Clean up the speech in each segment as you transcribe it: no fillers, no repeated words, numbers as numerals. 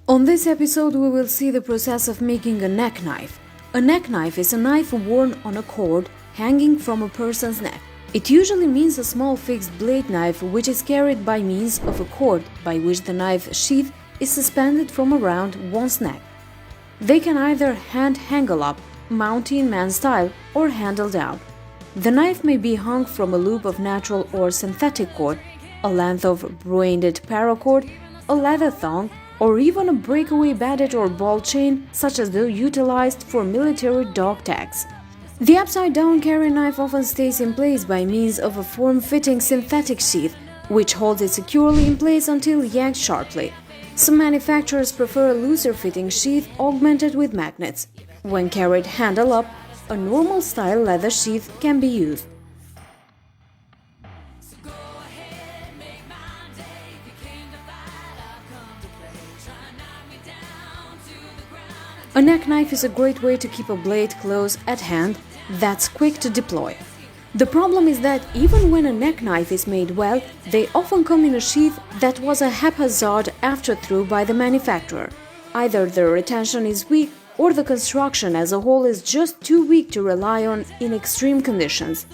On this episode, we will see the process of making a neck knife. A neck knife is a knife worn on a cord hanging from a person's neck. It usually means a small fixed blade knife which is carried by means of a cord by which the knife sheath is suspended from around one's neck. They can either hand hangle up, mountain man style, or handle down. The knife may be hung from a loop of natural or synthetic cord, a length of braided paracord, a leather thong, or even a breakaway bandage or ball chain such as those utilized for military dog tags. The upside-down carry knife often stays in place by means of a form-fitting synthetic sheath, which holds it securely in place until yanked sharply. Some manufacturers prefer a looser-fitting sheath augmented with magnets. When carried handle up, a normal-style leather sheath can be used. A neck knife is a great way to keep a blade close at hand that's quick to deploy. The problem is that even when a neck knife is made well, they often come in a sheath that was a haphazard afterthrow by the manufacturer. Either the retention is weak or the construction as a whole is just too weak to rely on in extreme conditions.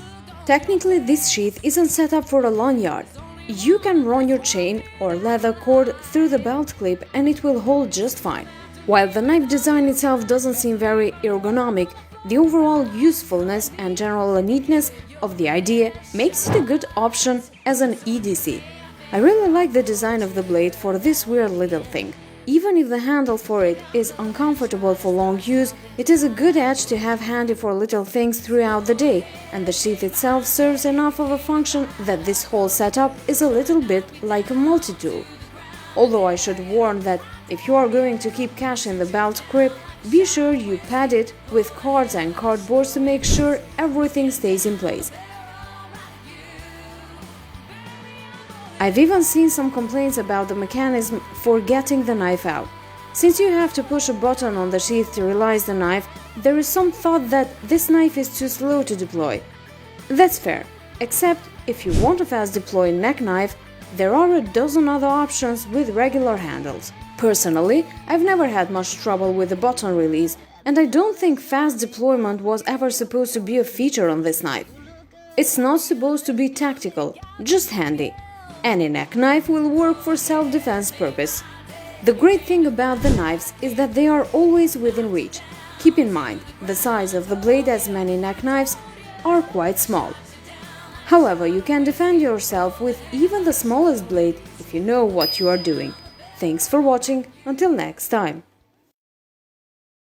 Technically, this sheath isn't set up for a lanyard. You can run your chain or leather cord through the belt clip and it will hold just fine. While the knife design itself doesn't seem very ergonomic, the overall usefulness and general neatness of the idea makes it a good option as an EDC. I really like the design of the blade for this weird little thing. Even if the handle for it is uncomfortable for long use, it is a good edge to have handy for little things throughout the day, and the sheath itself serves enough of a function that this whole setup is a little bit like a multi-tool. Although I should warn that if you are going to keep cash in the belt grip, be sure you pad it with cards and cardboards to make sure everything stays in place. I've even seen some complaints about the mechanism for getting the knife out. Since you have to push a button on the sheath to release the knife, there is some thought that this knife is too slow to deploy. That's fair, except if you want a fast deploy neck knife, there are a dozen other options with regular handles. Personally, I've never had much trouble with the button release, and I don't think fast deployment was ever supposed to be a feature on this knife. It's not supposed to be tactical, just handy. Any neck knife will work for self-defense purpose. The great thing about the knives is that they are always within reach. Keep in mind, the size of the blade as many neck knives are quite small. However, you can defend yourself with even the smallest blade if you know what you are doing. Thanks for watching, until next time.